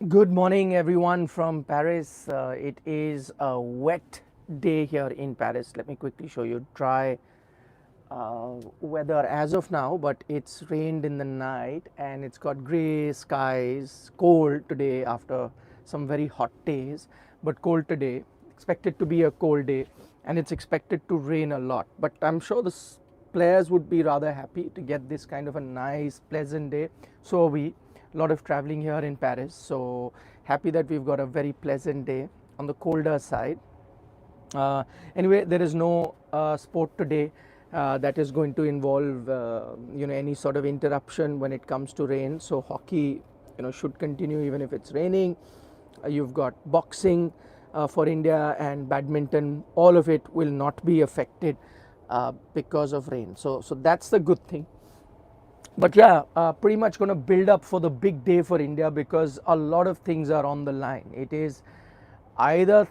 Good morning, everyone from Paris. It is a wet day here in Paris. Let me quickly show you dry weather as of now, but it's rained in the night and it's got grey skies, cold today after some very hot days, but cold today. Expected to be a cold day and it's expected to rain a lot. But I'm sure the players would be rather happy to get this kind of a nice, pleasant day. So are we. A lot of traveling here in Paris, so happy that we've got a very pleasant day on the colder side. Anyway, there is no sport today that is going to involve any sort of interruption when it comes to rain. So hockey should continue even if it's raining. You've got boxing for India and badminton. All of it will not be affected because of rain. So that's the good thing. But yeah, pretty much going to build up for the big day for India because a lot of things are on the line. It is either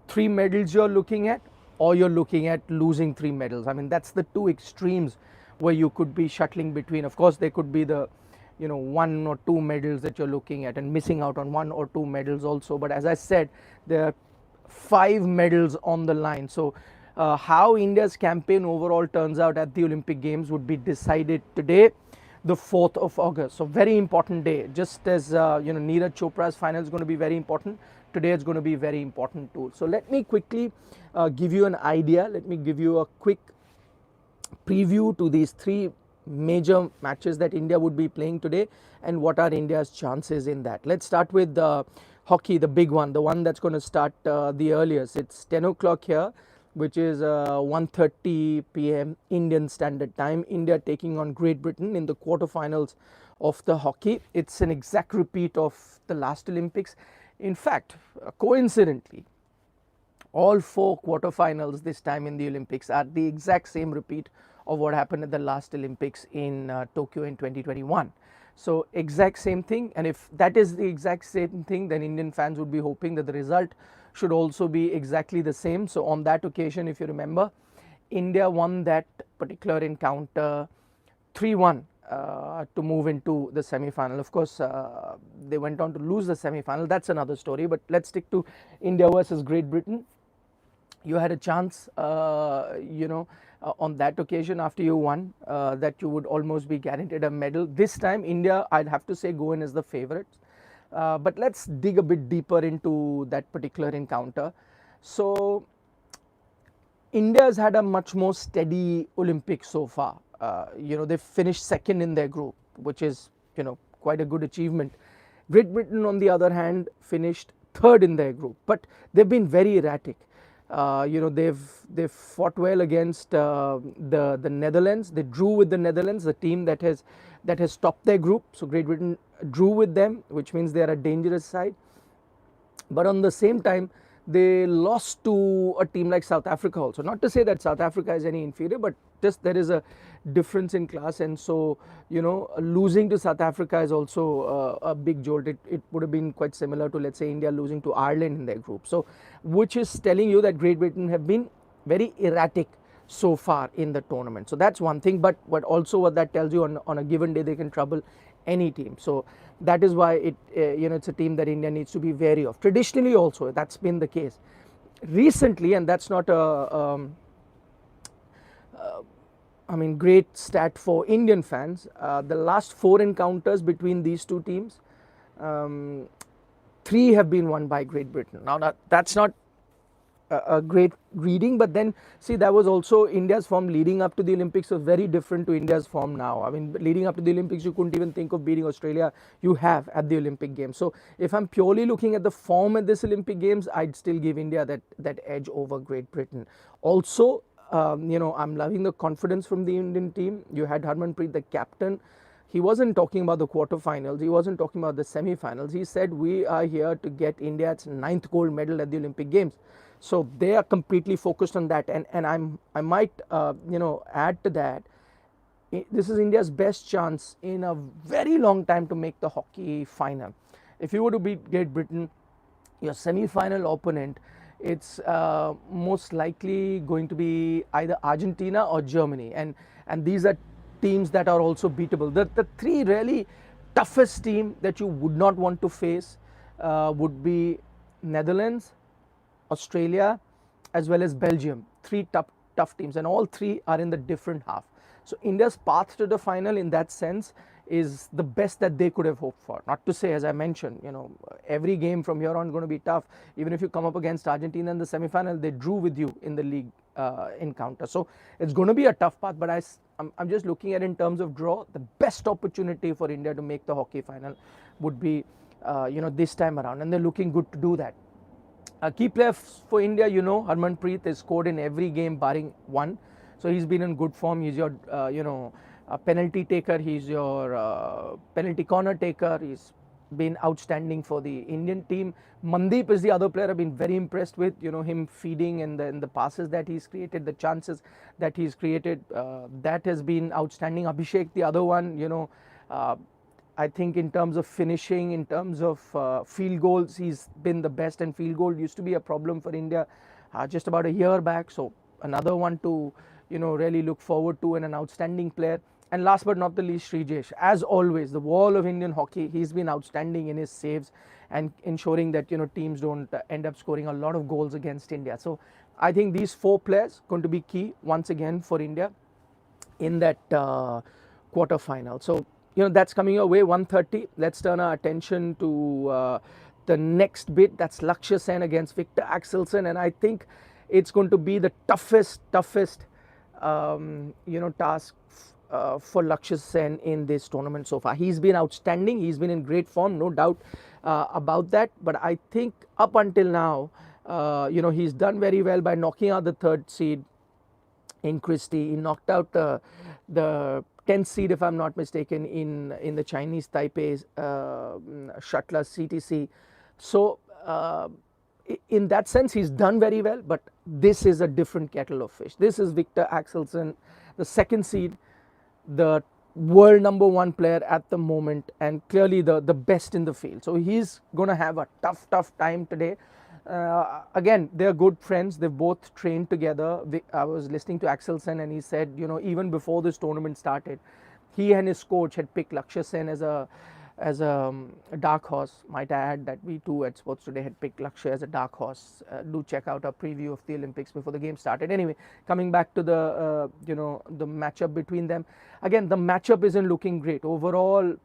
3 medals you're looking at, or you're looking at losing 3 medals. I mean, that's the two extremes where you could be shuttling between. Of course, there could be the 1 or 2 medals that you're looking at and missing out on 1 or 2 medals also. But as I said, there are 5 medals on the line. So how India's campaign overall turns out at the Olympic Games would be decided today, the 4th of August. So very important day. Just as Neeraj Chopra's final is going to be very important, today it's going to be very important too. So let me quickly give you an idea. Let me give you a quick preview to these 3 major matches that India would be playing today and what are India's chances in that. Let's start with hockey, the big one, the one that's going to start the earliest. It's 10 o'clock here, which is 1:30 p.m. Indian Standard Time. India taking on Great Britain in the quarterfinals of the hockey. It's an exact repeat of the last Olympics. In fact, coincidentally, all 4 quarterfinals this time in the Olympics are the exact same repeat of what happened at the last Olympics in Tokyo in 2021. So exact same thing, and if that is the exact same thing, then Indian fans would be hoping that the result should also be exactly the same. So on that occasion, if you remember, India won that particular encounter 3-1 to move into the semi-final. Of course, they went on to lose the semi-final. That's another story, but let's stick to India versus Great Britain. You had a chance, on that occasion after you won, that you would almost be guaranteed a medal. This time, India, I'd have to say, go in as the favourites. But let's dig a bit deeper into that particular encounter. So, India's had a much more steady Olympics so far. They've finished second in their group, which is, quite a good achievement. Great Britain, on the other hand, finished third in their group, but they've been very erratic. They've fought well against the Netherlands. They drew with the Netherlands, the team that has topped their group. So Great Britain drew with them, which means they are a dangerous side. But on the same time, they lost to a team like South Africa also. Not to say that South Africa is any inferior, but just there is a difference in class, and so losing to South Africa is also a big jolt. It would have been quite similar to, let's say, India losing to Ireland in their group. So which is telling you that Great Britain have been very erratic so far in the tournament. So that's one thing, but also what that tells you, on a given day they can trouble any team. So that is why it's a team that India needs to be wary of. Traditionally also that's been the case. Recently, and that's not a great stat for Indian fans, the last 4 encounters between these two teams, 3 have been won by Great Britain. Now that's not a great reading, but then see, that was also India's form leading up to the Olympics was very different to India's form now. I mean, leading up to the Olympics, you couldn't even think of beating Australia. You have at the Olympic Games. So if I'm purely looking at the form at this Olympic Games, I'd still give India that edge over Great Britain. Also, I'm loving the confidence from the Indian team. You had Harmanpreet, the captain. He wasn't talking about the quarterfinals. He wasn't talking about the semi-finals. He said, we are here to get India its 9th gold medal at the Olympic Games. So they are completely focused on that, and I might add to that. This is India's best chance in a very long time to make the hockey final. If you were to beat Great Britain, your semi-final opponent, it's most likely going to be either Argentina or Germany, and these are teams that are also beatable. The 3 really toughest team that you would not want to face would be Netherlands, Australia, as well as Belgium. Three tough teams, and all three are in the different half. So India's path to the final in that sense is the best that they could have hoped for. Not to say, as I mentioned, every game from here on going to be tough. Even if you come up against Argentina in the semi-final, they drew with you in the league encounter. So it's going to be a tough path, but I'm just looking at in terms of draw, the best opportunity for India to make the hockey final would be this time around, and they're looking good to do that. Key player for India, Harmanpreet has scored in every game barring one. So he's been in good form. He's your, penalty taker. He's your penalty corner taker. He's been outstanding for the Indian team. Mandeep is the other player I've been very impressed with. Him feeding and the passes that he's created, the chances that he's created, that has been outstanding. Abhishek, the other one, I think in terms of finishing, in terms of field goals, he's been the best, and field goal used to be a problem for India just about a year back. So another one to really look forward to, and an outstanding player. And last but not the least, Srijesh, as always, the wall of Indian hockey. He's been outstanding in his saves and ensuring that teams don't end up scoring a lot of goals against India. So I think these four players going to be key once again for India in that quarter final. So that's coming your way, 1:30. Let's turn our attention to the next bit. That's Lakshya Sen against Victor Axelson, and I think it's going to be the toughest task for Lakshya Sen in this tournament so far. He's been outstanding. He's been in great form, no doubt about that. But I think up until now, he's done very well by knocking out the third seed in Christie. He knocked out the 10th seed, if I'm not mistaken, in the Chinese Taipei shuttler CTC. So in that sense, he's done very well, but this is a different kettle of fish. This is Victor Axelson, the second seed, the world #1 player at the moment, and clearly the best in the field. So he's going to have a tough time today. Again, they're good friends. They've both trained together. I was listening to Axelson, and he said, even before this tournament started, he and his coach had picked Lakshya Sen as a dark horse. Might I add that we too at Sports Today had picked Lakshya as a dark horse. Do check out our preview of the Olympics before the game started. Anyway, coming back to the the matchup between them. Again, the matchup isn't looking great. Overall,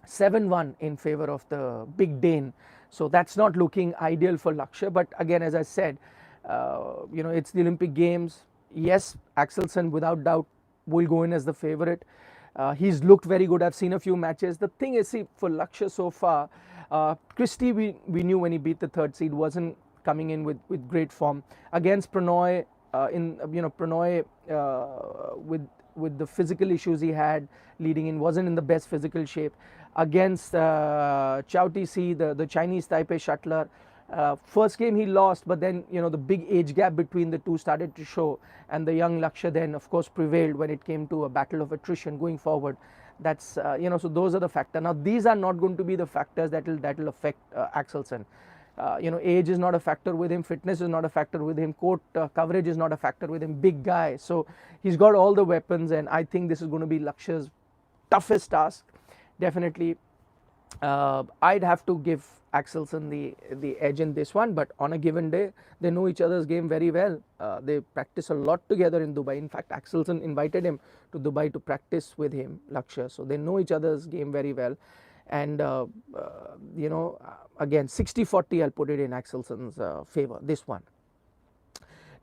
7-1 in favor of the Big Dane. So that's not looking ideal for Lakshya. But again, as I said, it's the Olympic Games. Yes, Axelson without doubt will go in as the favorite. He's looked very good. I've seen a few matches. The thing is, see, for Lakshya so far, Christie, we knew when he beat the third seed, wasn't coming in with great form. Against Pranoy, Pranoy with the physical issues he had leading in, wasn't in the best physical shape. Against Chao TC, the Chinese Taipei shuttler, first game he lost, but then the big age gap between the two started to show, and the young Lakshya then of course prevailed when it came to a battle of attrition going forward. That's so those are the factors. Now these are not going to be the factors that will affect Axelson. Age is not a factor with him, fitness is not a factor with him, court coverage is not a factor with him, big guy. So he's got all the weapons, and I think this is going to be Lakshya's toughest task. Definitely, I'd have to give Axelson the edge in this one, but on a given day, they know each other's game very well. They practice a lot together in Dubai. In fact, Axelson invited him to Dubai to practice with him, Lakshya. So they know each other's game very well. And, again, 60-40, I'll put it in Axelson's favor, this one.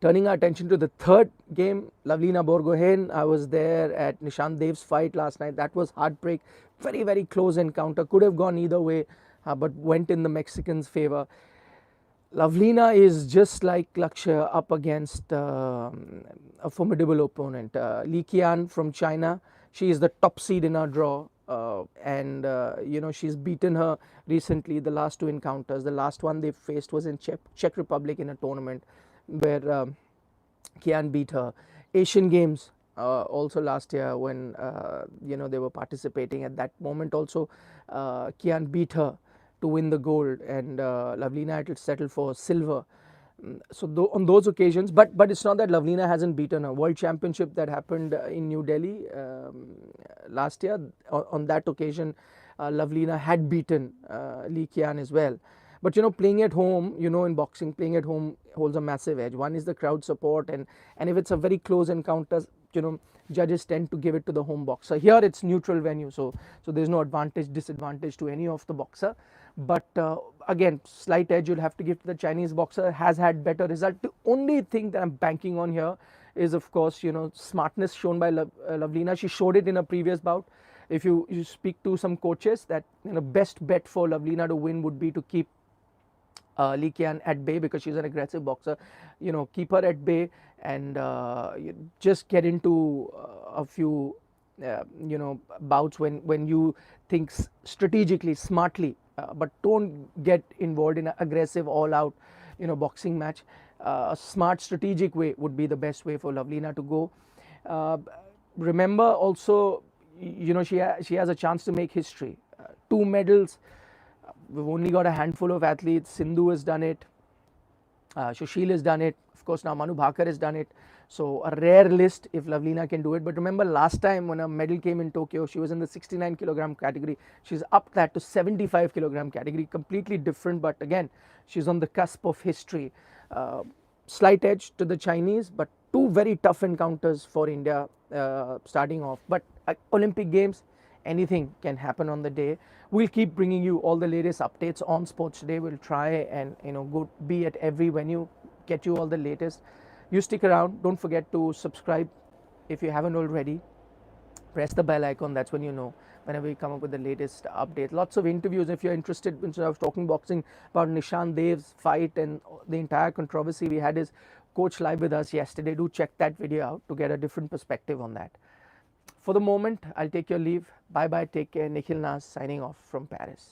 Turning our attention to the third game, Lavina Borgohain. I was there at Nishant Dev's fight last night. That was heartbreak. Very, very close encounter. Could have gone either way, but went in the Mexicans' favor. Lavina is just like Lakshya up against a formidable opponent. Li Qian from China. She is the top seed in our draw. She's beaten her recently, the last two encounters. The last one they faced was in Czech Republic in a tournament where Qian beat her. Asian Games also last year when they were participating. At that moment also Qian beat her to win the gold, and Lavina had to settle for silver. So on those occasions, but it's not that Lavina hasn't beaten a world championship that happened in New Delhi last year. On that occasion, Lavina had beaten Lakshya as well. But playing at home, in boxing, playing at home holds a massive edge. One is the crowd support, and if it's a very close encounter, judges tend to give it to the home boxer. Here it's neutral venue, so there's no advantage, disadvantage to any of the boxer. But again, slight edge you'll have to give to the Chinese boxer. Has had better result. The only thing that I'm banking on here is, of course, smartness shown by Lovlina. She showed it in a previous bout. If you speak to some coaches, that best bet for Lovlina to win would be to keep Lakshya at bay, because she's an aggressive boxer. Keep her at bay and just get into a few bouts when you think strategically, smartly, but don't get involved in an aggressive, all-out boxing match. A smart, strategic way would be the best way for Lovlina to go. Remember also, she has a chance to make history. 2 medals. We've only got a handful of athletes. Sindhu has done it. Sushil has done it. Of course, now Manu Bhaker has done it. So a rare list if Lovlina can do it. But remember, last time when a medal came in Tokyo, she was in the 69 kilogram category. She's upped that to 75 kilogram category. Completely different. But again, she's on the cusp of history. Slight edge to the Chinese, but 2 very tough encounters for India starting off. But Olympic Games, anything can happen on the day. We'll keep bringing you all the latest updates on Sports Today. We'll try and go be at every venue, get you all the latest. You stick around. Don't forget to subscribe if you haven't already. Press the bell icon. That's when you know whenever we come up with the latest update. Lots of interviews. If you're interested, instead of talking boxing, about Nishant Dev's fight and the entire controversy, we had his coach live with us yesterday. Do check that video out to get a different perspective on that. For the moment, I'll take your leave. Bye bye. Take care. Nikhil Nas signing off from Paris.